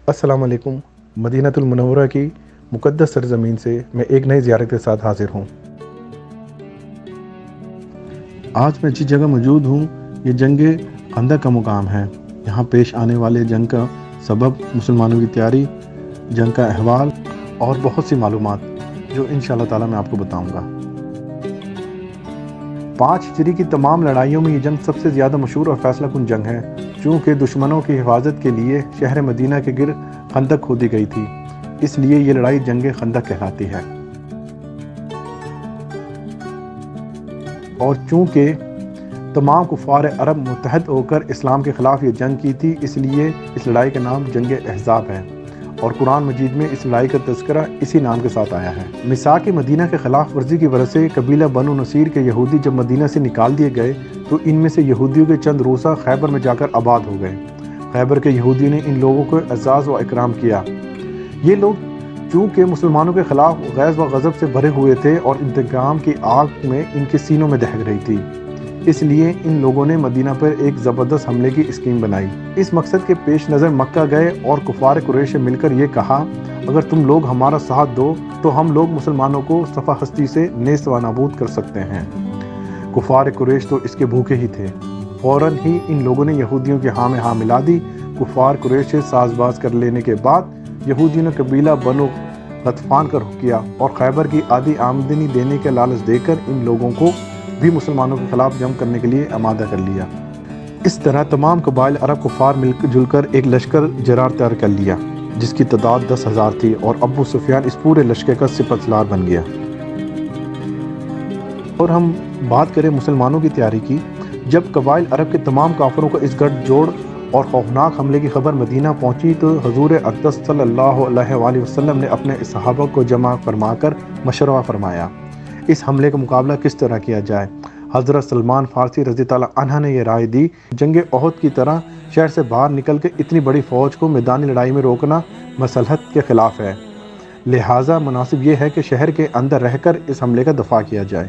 السلام علیکم۔ مدینہ المنورہ کی مقدس سرزمین سے میں ایک نئی زیارت کے ساتھ حاضر ہوں۔ آج میں جس جگہ موجود ہوں یہ جنگ خندق کا مقام ہے۔ یہاں پیش آنے والے جنگ کا سبب، مسلمانوں کی تیاری، جنگ کا احوال اور بہت سی معلومات جو انشاءاللہ تعالی میں آپ کو بتاؤں گا۔ 5 ہجری کی تمام لڑائیوں میں یہ جنگ سب سے زیادہ مشہور اور فیصلہ کن جنگ ہے، چونکہ دشمنوں کی حفاظت کے لیے شہر مدینہ کے گرد خندق کھودی گئی تھی، اس لیے یہ لڑائی جنگ خندق کہلاتی ہے۔ اور چونکہ تمام کفار عرب متحد ہو کر اسلام کے خلاف یہ جنگ کی تھی، اس لیے اس لڑائی کا نام جنگ احزاب ہے، اور قرآن مجید میں اس لڑائی کا تذکرہ اسی نام کے ساتھ آیا ہے۔ میثاق مدینہ کے خلاف ورزی کی وجہ سے قبیلہ بنو نصیر کے یہودی جب مدینہ سے نکال دیے گئے تو ان میں سے یہودیوں کے چند روسا خیبر میں جا کر آباد ہو گئے۔ خیبر کے یہودیوں نے ان لوگوں کو اعزاز و اکرام کیا۔ یہ لوگ چونکہ مسلمانوں کے خلاف غیظ و غضب سے بھرے ہوئے تھے اور انتقام کی آگ میں ان کے سینوں میں دہک رہی تھی، اس لیے ان لوگوں نے مدینہ پر ایک زبردست حملے کی اسکیم بنائی۔ اس مقصد کے پیش نظر مکہ گئے اور کفار قریش سے مل کر یہ کہا، اگر تم لوگ ہمارا ساتھ دو تو ہم لوگ مسلمانوں کو صفا ہستی سے نیست و نابود کر سکتے ہیں۔ کفار قریش تو اس کے بھوکے ہی تھے۔ فوراً ہی ان لوگوں نے یہودیوں کی ہاں میں ہاں ملا دی۔ کفار قریش سے ساز باز کر لینے کے بعد یہودیوں نے قبیلہ بنو غطفان کا رخ کیا اور خیبر کی آدھی آمدنی دینے کے لالچ دے کر ان لوگوں کو بھی مسلمانوں کے خلاف جنگ کرنے کے لیے آمادہ کر لیا۔ اس طرح تمام قبائل عرب کفار مل جل کر ایک لشکر جرار تیار کر لیا، جس کی تعداد 10,000 تھی، اور ابو سفیان اس پورے لشکر کا سپہ سالار بن گیا۔ اور ہم بات کریں مسلمانوں کی تیاری کی، جب قبائل عرب کے تمام کافروں کو اس گٹھ جوڑ اور خوفناک حملے کی خبر مدینہ پہنچی تو حضور اقدس صلی اللہ علیہ وآلہ وسلم نے اپنے صحابہ کو جمع فرما کر مشورہ فرمایا اس حملے کا مقابلہ کس طرح کیا جائے۔ حضرت سلمان فارسی رضی اللہ عنہ نے یہ رائے دی، جنگ احد کی طرح شہر سے باہر نکل کے اتنی بڑی فوج کو میدانی لڑائی میں روکنا مصلحت کے خلاف ہے، لہٰذا مناسب یہ ہے کہ شہر کے اندر رہ کر اس حملے کا دفاع کیا جائے،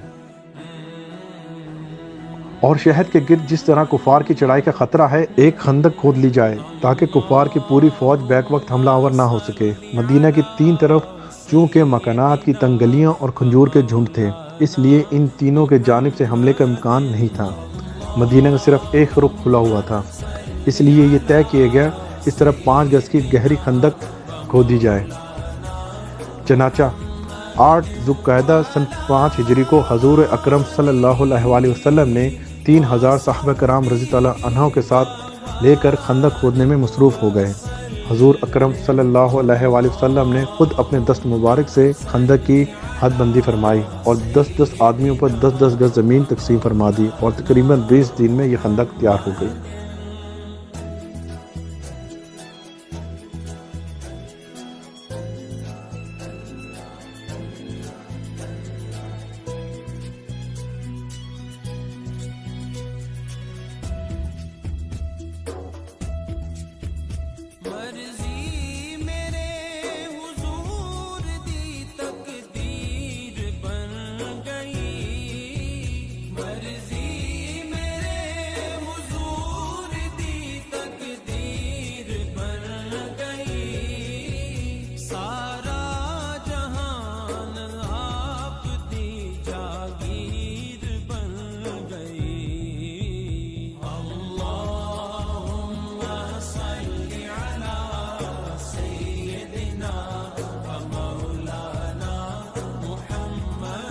اور شہر کے گرد جس طرح کفار کی چڑھائی کا خطرہ ہے ایک خندق کھود لی جائے تاکہ کفار کی پوری فوج بیک وقت حملہ آور نہ ہو سکے۔ مدینہ کی 3 طرف چونکہ مکانات کی تنگ گلیاں اور کھجور کے جھنڈ تھے، اس لیے ان تینوں کے جانب سے حملے کا امکان نہیں تھا۔ مدینہ کا صرف ایک رخ کھلا ہوا تھا، اس لیے یہ طے کیا گیا اس طرف 5 گز کی گہری خندق کھودی جائے۔ چنانچہ 8 ذوالقعدہ سن 5 ہجری کو حضور اکرم صلی اللہ علیہ وآلہ وسلم نے 3000 صحابہ کرام رضی اللہ عنہ کے ساتھ لے کر خندق کھودنے میں مصروف ہو گئے۔ حضور اکرم صلی اللہ علیہ وآلہ وسلم نے خود اپنے دست مبارک سے خندق کی حد بندی فرمائی اور 10 آدمیوں پر 10 گز زمین تقسیم فرما دی، اور تقریباً 20 دن میں یہ خندق تیار ہو گئی۔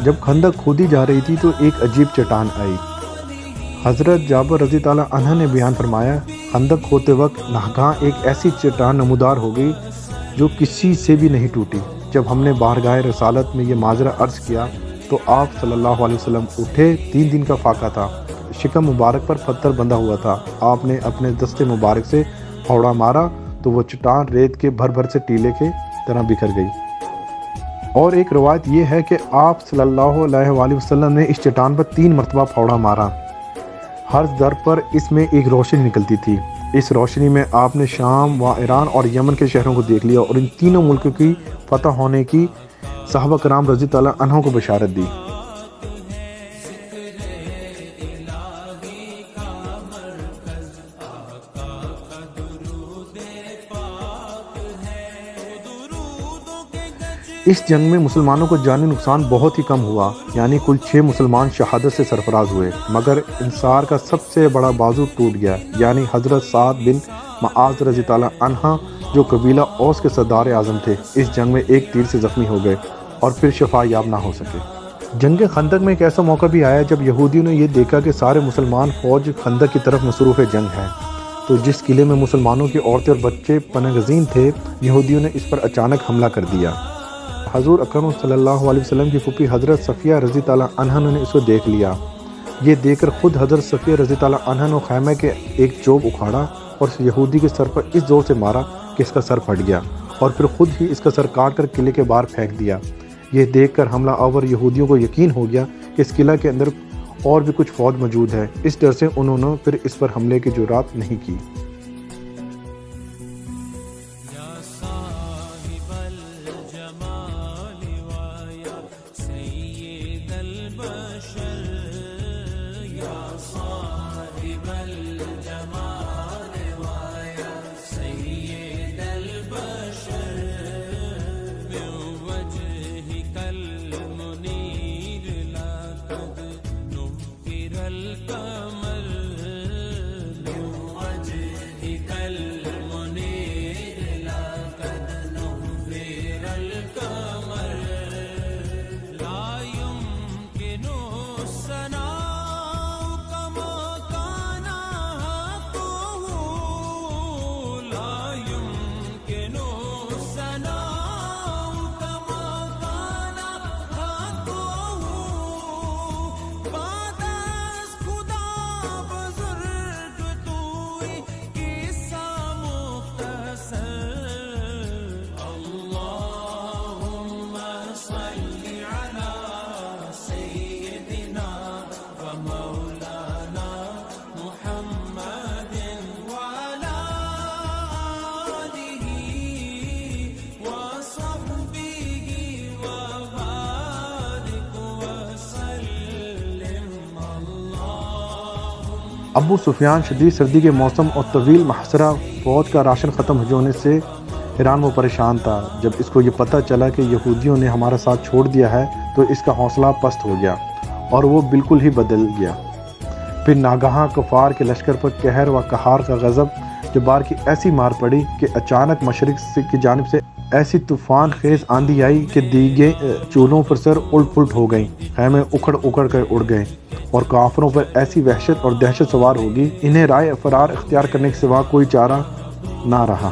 جب خندق کھودی جا رہی تھی تو ایک عجیب چٹان آئی۔ حضرت جابر رضی اللہ عنہ نے بیان فرمایا، خندق کھودتے وقت ناگہاں ایک ایسی چٹان نمودار ہو گئی جو کسی سے بھی نہیں ٹوٹی۔ جب ہم نے بارگاہ رسالت میں یہ ماجرا عرض کیا تو آپ صلی اللہ علیہ وسلم اٹھے۔ 3 دن کا فاقہ تھا، شکم مبارک پر پتھر بندھا ہوا تھا۔ آپ نے اپنے دست مبارک سے پھاوڑا مارا تو وہ چٹان ریت کے بھر سے ٹیلے کے طرح بکھر گئی۔ اور ایک روایت یہ ہے کہ آپ صلی اللہ علیہ وآلہ وسلم نے اس چٹان پر 3 مرتبہ پھاوڑا مارا۔ ہر ضرب پر اس میں ایک روشنی نکلتی تھی۔ اس روشنی میں آپ نے شام و ایران اور یمن کے شہروں کو دیکھ لیا اور ان تینوں ملکوں کی فتح ہونے کی صحابہ کرام رضی اللہ عنہ کو بشارت دی۔ اس جنگ میں مسلمانوں کو جانی نقصان بہت ہی کم ہوا، یعنی کل 6 مسلمان شہادت سے سرفراز ہوئے، مگر انصار کا سب سے بڑا بازو ٹوٹ گیا، یعنی حضرت سعد بن معاذ رضی اللہ عنہ جو قبیلہ اوس کے سردار اعظم تھے، اس جنگ میں ایک تیر سے زخمی ہو گئے اور پھر شفا یاب نہ ہو سکے۔ جنگ خندق میں ایک ایسا موقع بھی آیا جب یہودیوں نے یہ دیکھا کہ سارے مسلمان فوج خندق کی طرف مصروف جنگ ہیں، تو جس قلعے میں مسلمانوں کی عورتیں اور بچے پناہ گزین تھے، یہودیوں نے اس پر اچانک حملہ کر دیا۔ حضور اکرم صلی اللہ علیہ وسلم کی پھوپھی حضرت صفیہ رضی اللہ عنہا نے اس کو دیکھ لیا۔ یہ دیکھ کر خود حضرت صفیہ رضی اللہ عنہا نے خیمہ کے ایک چوب اکھاڑا اور اس یہودی کے سر پر اس زور سے مارا کہ اس کا سر پھٹ گیا، اور پھر خود ہی اس کا سر کاٹ کر قلعے کے باہر پھینک دیا۔ یہ دیکھ کر حملہ آور یہودیوں کو یقین ہو گیا کہ اس قلعہ کے اندر اور بھی کچھ فوج موجود ہے، اس ڈر سے انہوں نے پھر اس پر حملے کی جرات نہیں کی۔ ابو سفیان شدید سردی کے موسم اور طویل محاصرہ فوج کا راشن ختم ہونے سے حیران و پریشان تھا۔ جب اس کو یہ پتہ چلا کہ یہودیوں نے ہمارا ساتھ چھوڑ دیا ہے تو اس کا حوصلہ پست ہو گیا اور وہ بالکل ہی بدل گیا۔ پھر ناگہاں کفار کے لشکر پر قہر و قہار کا غضب جبار کی ایسی مار پڑی کہ اچانک مشرق کی جانب سے ایسی طوفان خیز آندھی آئی کہ دیگیں چولہوں پر سر الٹ پلٹ ہو گئیں، خیمے اکھڑ اکھڑ کر اڑ گئے اور کافروں پر ایسی وحشت اور دہشت سوار ہوگی انہیں رائے فرار اختیار کرنے کے سوا کوئی چارہ نہ رہا۔